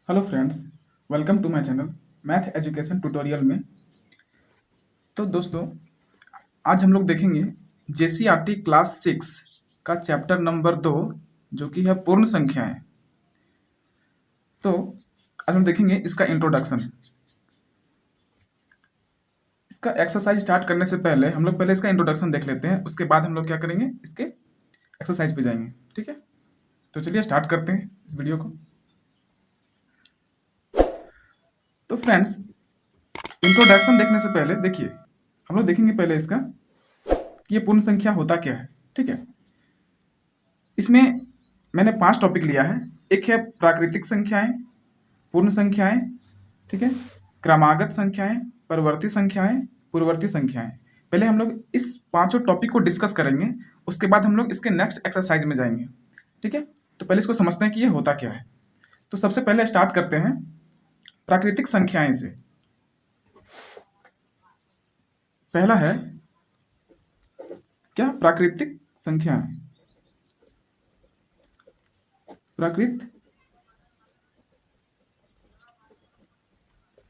Hello friends, welcome to my channel math education tutorial में। तो दोस्तों, आज हम लोग देखेंगे जेसीईआरटी क्लास 6 का चैप्टर नंबर 2, जो कि है पूर्ण संख्याएं। तो आज हम देखेंगे इसका इंट्रोडक्शन। इसका एक्सरसाइज स्टार्ट करने से पहले हम लोग पहले इसका इंट्रोडक्शन देख लेते हैं, उसके बाद हम लोग क्या करेंगे, इसके एक्सरसाइज पे जाएंगे। ठीक है, तो चलिए स्टार्ट करते हैं इस वीडियो को। तो फ्रेंड्स, इंट्रोडक्शन देखने से पहले देखिए, हम लोग देखेंगे पहले इसका कि ये पूर्ण संख्या होता क्या है। ठीक है, इसमें मैंने 5 टॉपिक लिया है। एक है प्राकृतिक संख्याएं, पूर्ण संख्याएं, ठीक है, क्रमागत संख्याएं, परवर्ती संख्याएं, पूर्ववर्ती संख्याएं। पहले हम लोग इस पांचों टॉपिक को डिस्कस करेंगे, उसके बाद हम लोग इसके नेक्स्ट एक्सरसाइज में जाएंगे। ठीक है, तो पहले इसको समझते हैं कि ये होता क्या है। तो सबसे पहले स्टार्ट करते हैं प्राकृतिक संख्याएं से। पहला है क्या, प्राकृतिक संख्याएं। प्राकृत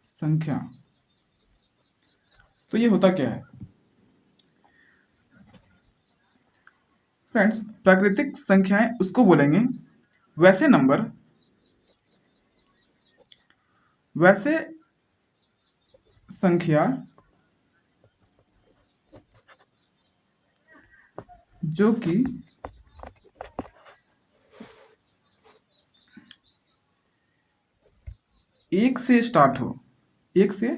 संख्या, तो ये होता क्या है फ्रेंड्स? प्राकृतिक संख्याएं उसको बोलेंगे वैसे नंबर, वैसे संख्या जो कि एक से स्टार्ट हो, एक से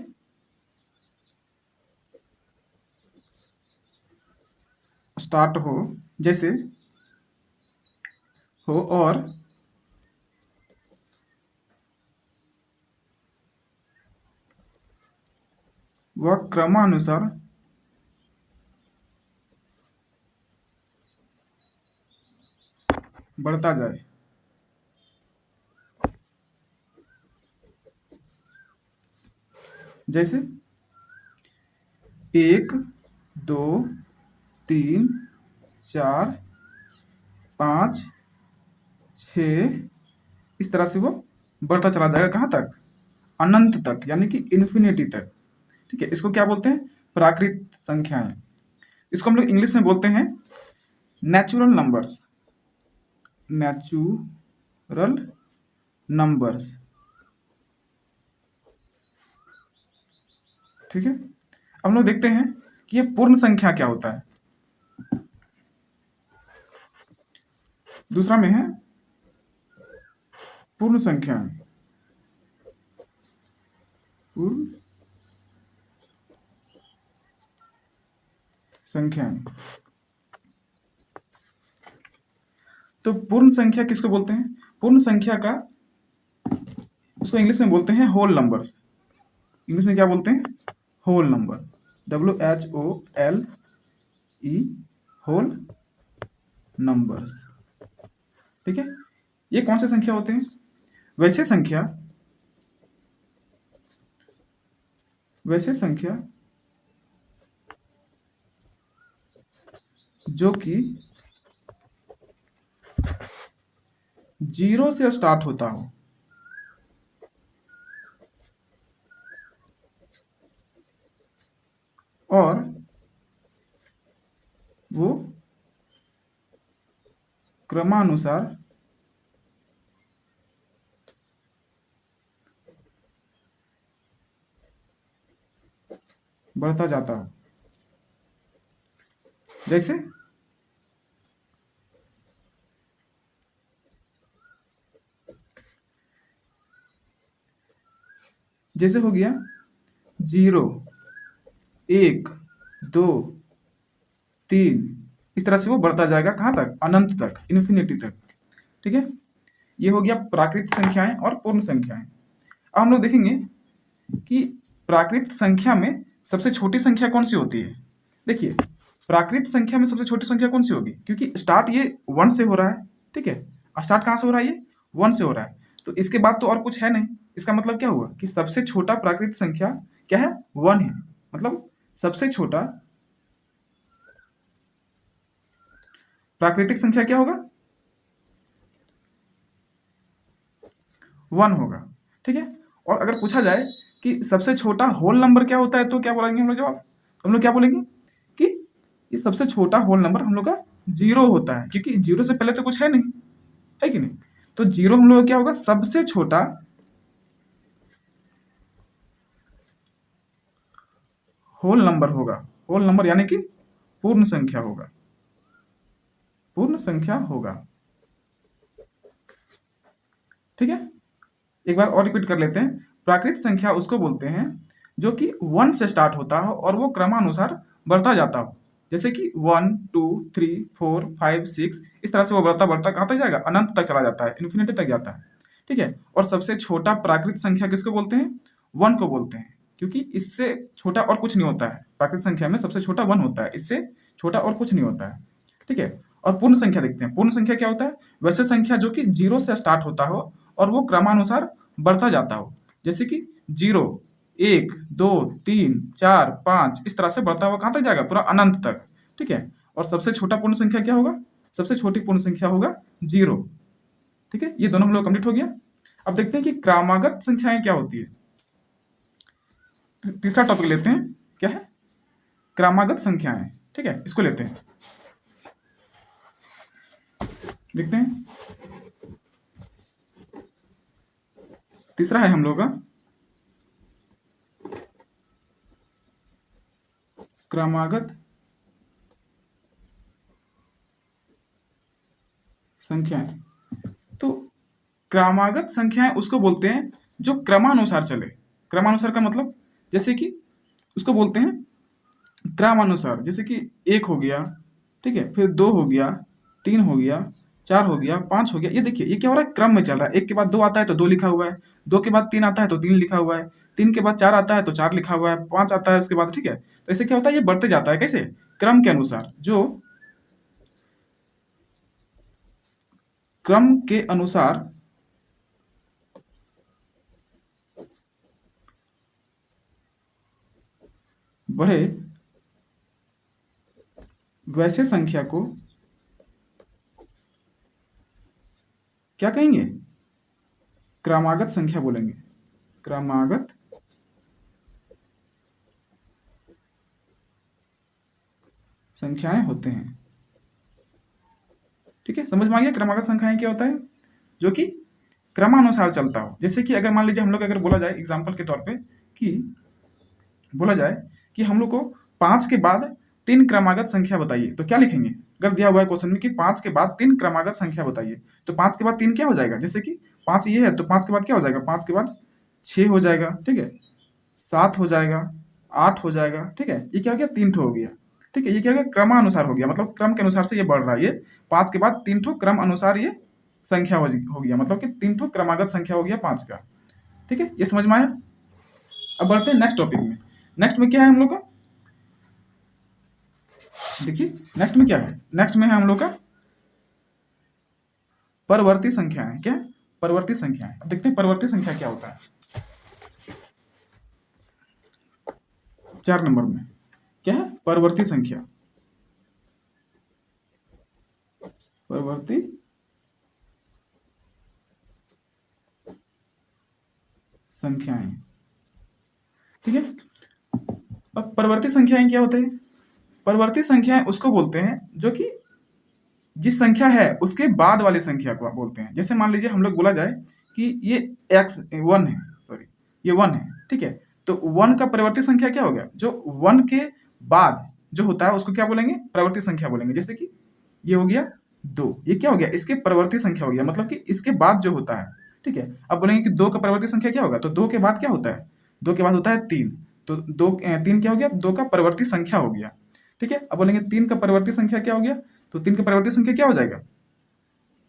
स्टार्ट हो, जैसे हो, और वह क्रमानुसार बढ़ता जाए। जैसे 1, 2, 3, 4, 5, 6, इस तरह से वो बढ़ता चला जाएगा। कहाँ तक? अनंत तक, यानी कि इन्फिनिटी तक। ठीक है, इसको क्या बोलते हैं? प्राकृत संख्याएं। इसको हम लोग इंग्लिश में बोलते हैं नेचुरल नंबर्स। नेचुरल नंबर्स, ठीक है। अब हम लोग देखते हैं कि ये पूर्ण संख्या क्या होता है। दूसरा में है पूर्ण संख्या। पूर्ण संख्याएं, तो पूर्ण संख्या किसको बोलते हैं? पूर्ण संख्या का उसको इंग्लिश में बोलते हैं होल नंबर्स। इंग्लिश में क्या बोलते हैं? Whole number, WHOLE, whole numbers. ठीक है, ये कौन से संख्या होते हैं? वैसे संख्या, वैसे संख्या जो कि 0 से स्टार्ट होता हो और वो क्रमानुसार बढ़ता जाता हो। जैसे जैसे हो गया 0, 1, 2, 3, इस तरह से वो बढ़ता जाएगा। कहाँ तक? अनंत तक, इन्फिनिटी तक। ठीक है, ये हो गया प्राकृत संख्याएं और पूर्ण संख्याएं। अब हम लोग देखेंगे कि प्राकृत संख्या में सबसे छोटी संख्या कौन सी होती है। देखिए, प्राकृत संख्या में सबसे छोटी संख्या कौन सी होगी, क्योंकि स्टार्ट ये 1 से हो रहा है। ठीक है, स्टार्ट कहाँ से हो रहा है? ये 1 से हो रहा है, तो इसके बाद तो और कुछ है नहीं। इसका मतलब क्या हुआ कि सबसे छोटा प्राकृत संख्या क्या है? 1 है। मतलब सबसे छोटा प्राकृतिक संख्या क्या होगा? 1 होगा। ठीक है। और अगर पूछा जाए कि सबसे छोटा होल नंबर क्या होता है तो क्या बोलेंगे हम लोग जवाब, हम लोग क्या बोलेंगे कि ये सबसे छोटा होल नंबर हम लोग का जीरो होता है, क्योंकि जीरो से पहले तो कुछ है नहीं, है कि नहीं। तो जीरो हम लोग का क्या होगा, सबसे छोटा होल नंबर होगा। होल नंबर यानी कि पूर्ण संख्या होगा, पूर्ण संख्या होगा। ठीक है, एक बार और रिपीट कर लेते हैं। प्राकृत संख्या उसको बोलते हैं जो कि 1 से स्टार्ट होता हो और वो क्रमानुसार बढ़ता जाता हो, जैसे कि 1 2 3 4 5 6, इस तरह से वो बढ़ता बढ़ता कहाँ तक जाएगा, अनंत तक चला जाता है, इन्फिनिटी तक जाता है। ठीक है, और सबसे छोटा प्राकृत संख्या किसको बोलते हैं, 1 को बोलते हैं, क्योंकि इससे छोटा और कुछ नहीं होता है। प्राकृत संख्या में सबसे छोटा 1 होता है, इससे छोटा और कुछ नहीं होता है। ठीक है, और पूर्ण संख्या देखते हैं। पूर्ण संख्या क्या होता है, वैसे संख्या जो कि 0 से स्टार्ट होता हो और वो क्रमानुसार बढ़ता जाता हो, जैसे कि 0 1 2 3 4 5, इस तरह से बढ़ता हुआ कहाँ तक जाएगा, पूरा अनंत तक। ठीक है, और सबसे छोटा पूर्ण संख्या क्या होगा, सबसे छोटी पूर्ण संख्या होगा 0। ठीक है, ये दोनों हम लोग कंप्लीट हो गया। अब देखते हैं कि क्रमागत संख्याएं क्या होती है। तीसरा टॉपिक लेते हैं, क्या है, क्रमागत संख्याएं। ठीक है, इसको लेते हैं, देखते हैं। तीसरा है हम लोग का क्रमागत संख्याएं। तो क्रमागत संख्याएं उसको बोलते हैं जो क्रमानुसार चले। क्रमानुसार का मतलब, जैसे कि उसको बोलते हैं क्रमानुसार, जैसे कि 1 हो गया, ठीक है, फिर 2 हो गया, 3 हो गया, 4 हो गया, 5 हो गया। ये देखिए, ये क्या हो रहा है, क्रम में चल रहा है। 1 के बाद 2 आता है तो 2 लिखा हुआ है, 2 के बाद 3 आता है तो 3 लिखा हुआ है, 3 के बाद 4 आता है तो 4 लिखा हुआ है, 5 आता है उसके बाद। ठीक है, तो ऐसे क्या होता है, ये बढ़ते जाता है, कैसे, क्रम के अनुसार। जो क्रम के अनुसार बढ़े वैसे संख्या को क्या कहेंगे, क्रमागत संख्या बोलेंगे। क्रमागत संख्याएं होते हैं। ठीक है, समझ में आ गया क्रमागत संख्याएं क्या होता है, जो कि क्रमानुसार चलता हो। जैसे कि अगर मान लीजिए हम लोग अगर बोला जाए एग्जाम्पल के तौर पे कि बोला जाए कि हम लोग को 5 के बाद 3 क्रमागत संख्या बताइए, तो क्या लिखेंगे। अगर दिया हुआ है क्वेश्चन में कि 5 के बाद 3 क्रमागत संख्या बताइए, तो 5 के बाद 3 क्या हो जाएगा, जैसे कि 5 ये है तो 5 के बाद क्या हो जाएगा, 5 के बाद 6 हो जाएगा, ठीक है, 7 हो जाएगा, 8 हो जाएगा। ठीक है, ये क्या हो गया, 3 ठो हो गया। ठीक है, ये क्या हो गया, क्रमानुसार हो गया, मतलब क्रम के अनुसार से ये बढ़ रहा है। ये 5 के बाद 3 ठो क्रम अनुसार ये संख्या हो गया, मतलब कि 3 ठो क्रमागत संख्या हो गया 5 का। ठीक है, ये समझ में आया। अब बढ़ते हैं नेक्स्ट टॉपिक में। नेक्स्ट में क्या है हम लोग का, देखिए नेक्स्ट में क्या है, नेक्स्ट में है हम लोग का परवर्ती संख्याएं। क्या है, परवर्ती संख्याएं। अब देखते हैं परवर्ती संख्या क्या होता है। 4 नंबर में क्या है, परवर्ती संख्या। परवर्ती संख्याएं, ठीक है। अब परवर्ती संख्याएं क्या होते हैं, परवर्ती संख्याएं उसको बोलते हैं जो कि जिस संख्या है उसके बाद वाली संख्या को बोलते हैं। जैसे मान लीजिए हम लोग बोला जाए कि ये x 1 है, सॉरी ये 1 है, ठीक है, तो 1 का परिवर्ती संख्या क्या हो गया, जो 1 के बाद जो होता है उसको क्या बोलेंगे, परिवर्ती संख्या बोलेंगे। जैसे कि ये हो गया 2, ये क्या हो गया, इसके परिवर्ती संख्या हो गया, मतलब कि इसके बाद जो होता है। ठीक है, अब बोलेंगे कि 2 का परिवर्ती संख्या क्या होगा, तो 2 के बाद क्या होता है, 2 के बाद होता है 3, तो 3 क्या हो गया, 2 का परिवर्ती संख्या हो गया। ठीक है, अब बोलेंगे 3 का परिवर्ती संख्या क्या हो गया, तो 3 का परिवर्ती संख्या क्या हो जाएगा,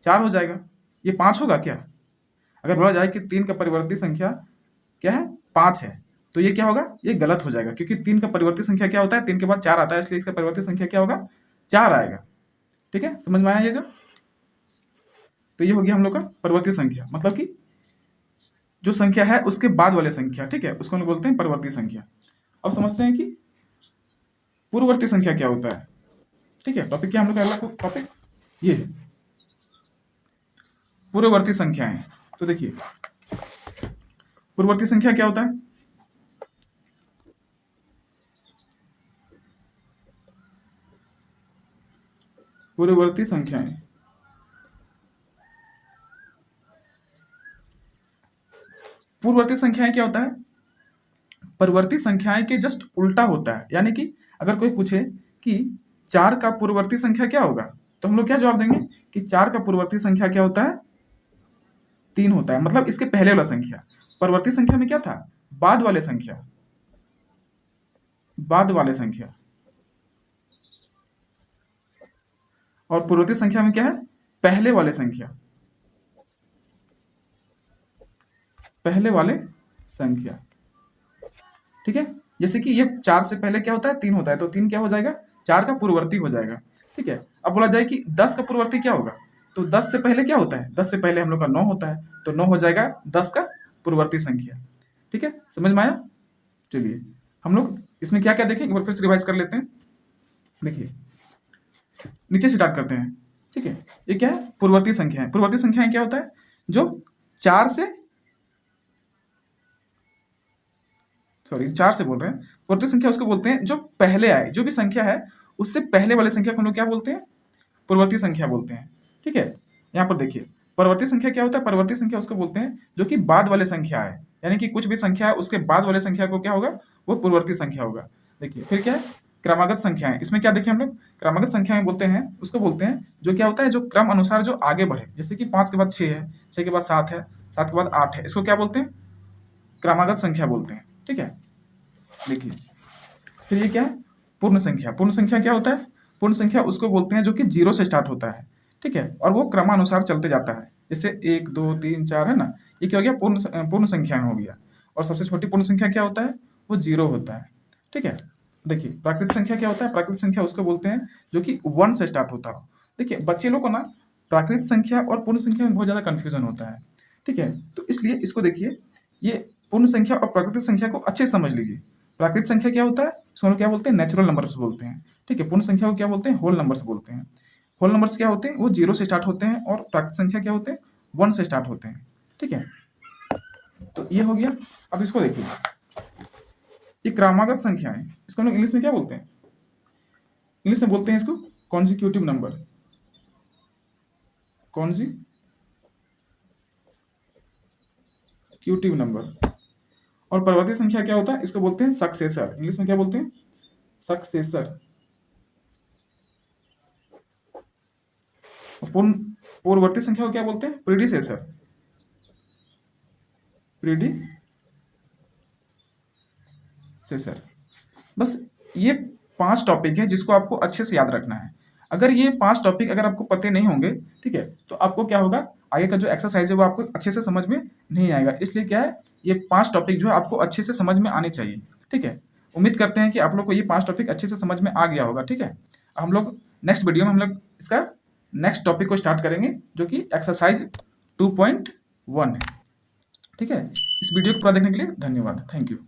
4 हो जाएगा। ये 5 होगा क्या, अगर बोला जाए कि 3 का परिवर्ती संख्या क्या है, 5 है, तो ये क्या होगा, ये गलत हो जाएगा, क्योंकि 3 का परिवर्ती संख्या क्या होता है, 3 के बाद 4 आता है, इसलिए इसका परिवर्ती संख्या क्या होगा, 4 आएगा। ठीक है, समझ में आया ये जो, तो ये हो गया हम लोग का परिवर्ती संख्या, मतलब कि जो संख्या है उसके बाद वाले संख्या। ठीक है, उसको हम लोग बोलते हैं परिवर्ती संख्या। अब समझते हैं कि पूर्ववर्ती संख्या क्या होता है। ठीक है, टॉपिक क्या हम लोग का अगला टॉपिक ये है पूर्ववर्ती संख्याएं। तो देखिए पूर्ववर्ती संख्या क्या होता है? पूर्ववर्ती संख्याएं, पूर्ववर्ती संख्याएं क्या होता है? परवर्ती संख्याएं के जस्ट उल्टा होता है। यानी कि अगर कोई पूछे कि 4 का पूर्ववर्ती संख्या क्या होगा, तो हम लोग क्या जवाब देंगे कि 4 का पूर्ववर्ती संख्या क्या होता है? 3 होता है। मतलब इसके पहले वाला संख्या। परवर्ती संख्या में क्या था? बाद वाले संख्या, बाद वाले संख्या। और पूर्ववर्ती संख्या में क्या है? पहले वाले संख्या, पहले वाले संख्या। ठीक है, जैसे कि ये 4 से पहले क्या होता है? 3 होता है, तो 3 क्या हो जाएगा? 4 का पूर्ववर्ती हो जाएगा। ठीक है, अब बोला जाए कि 10 का पूर्ववर्ती क्या होगा, तो 10 से पहले क्या होता है? 10 से पहले हम लोग का 9 होता है, तो 9 हो जाएगा 10 का पूर्ववर्ती संख्या। ठीक है, समझ में आया? चलिए हम लोग इसमें क्या क्या देखें, एक बार फिर से रिवाइज कर लेते हैं। देखिए नीचे से स्टार्ट करते हैं। ठीक है, ये क्या है? पूर्ववर्ती संख्याएं। पूर्ववर्ती संख्याएं क्या होता है? जो 4 से, सॉरी 4 से बोल रहे हैं। पूर्ववर्ती संख्या उसको बोलते हैं जो पहले आए, जो भी संख्या है उससे पहले वाले संख्या को हम लोग क्या बोलते हैं? पूर्ववर्ती संख्या बोलते हैं। ठीक है, यहाँ पर देखिए परवर्ती संख्या क्या होता है? परवर्ती संख्या उसको बोलते हैं जो कि बाद वाले संख्या है। यानी कि कुछ भी संख्या है उसके बाद वाले संख्या को क्या होगा? वो पूर्ववर्ती संख्या होगा। देखिए फिर क्या है? क्रमागत संख्याएं। इसमें क्या देखें हम लोग? क्रमागत संख्याएं बोलते हैं, उसको बोलते हैं जो क्या होता है? जो क्रम अनुसार जो आगे बढ़े। जैसे कि 5 के बाद 6 है, 6 के बाद 7 है, 7 के बाद 8 है, इसको क्या बोलते हैं? क्रमागत संख्या बोलते हैं। ठीक है, देखिए फिर ये क्या है? पूर्ण संख्या। पूर्ण संख्या क्या होता है? पूर्ण संख्या उसको बोलते हैं जो कि 0 से स्टार्ट होता है। ठीक है, और वो क्रमानुसार चलते जाता है। जैसे 1 2 3 4 है ना, ये क्या हो गया? पूर्ण संख्या हो गया। और सबसे छोटी पूर्ण संख्या क्या होता है? वो 0 होता है। ठीक है, देखिए प्राकृतिक संख्या क्या होता है? प्राकृतिक संख्या उसको बोलते हैं जो कि 1 से स्टार्ट होता हो। देखिए बच्चे लोग को ना प्राकृतिक संख्या और पूर्ण संख्या में बहुत ज़्यादा कन्फ्यूजन होता है। ठीक है, तो इसलिए इसको देखिए, ये पूर्ण संख्या और प्राकृतिक संख्या को अच्छे से समझ लीजिए। प्राकृतिक संख्या क्या होता है? इसको हम लोग क्या बोलते हैं? नेचुरल नंबर्स बोलते हैं। ठीक है, पूर्ण संख्या को क्या बोलते हैं? होल नंबर्स बोलते हैं। होल नंबर्स क्या होते हैं? वो 0 से स्टार्ट होते हैं, और प्राकृतिक संख्या क्या होते हैं? 1 से स्टार्ट होते हैं। ठीक है, तो ये हो गया। अब इसको देखिए, ये क्रमागत संख्या है, इसको हम लोग इंग्लिश में क्या बोलते हैं? इंग्लिश में बोलते हैं इसको कॉन्जिक्यूटिव नंबर। Consecutive number. और परवर्ती संख्या क्या होता है? इसको बोलते हैं सक्सेसर। इंग्लिश में क्या बोलते हैं? सक्सेसर। पूर्ववर्ती संख्या को क्या बोलते हैं? प्रीडिसेसर। प्रीडिसेसर। बस ये 5 टॉपिक है जिसको आपको अच्छे से याद रखना है। अगर ये 5 टॉपिक अगर आपको पते नहीं होंगे, ठीक है, तो आपको क्या होगा? आगे का जो एक्सरसाइज है वो आपको अच्छे से समझ में नहीं आएगा। इसलिए क्या है, ये 5 टॉपिक जो है आपको अच्छे से समझ में आने चाहिए। ठीक है, उम्मीद करते हैं कि आप लोग को ये 5 टॉपिक अच्छे से समझ में आ गया होगा। ठीक है, हम लोग नेक्स्ट वीडियो में हम लोग इसका नेक्स्ट टॉपिक को स्टार्ट करेंगे जो कि एक्सरसाइज 2.1 है। ठीक है, इस वीडियो को पूरा देखने के लिए धन्यवाद। Thank you.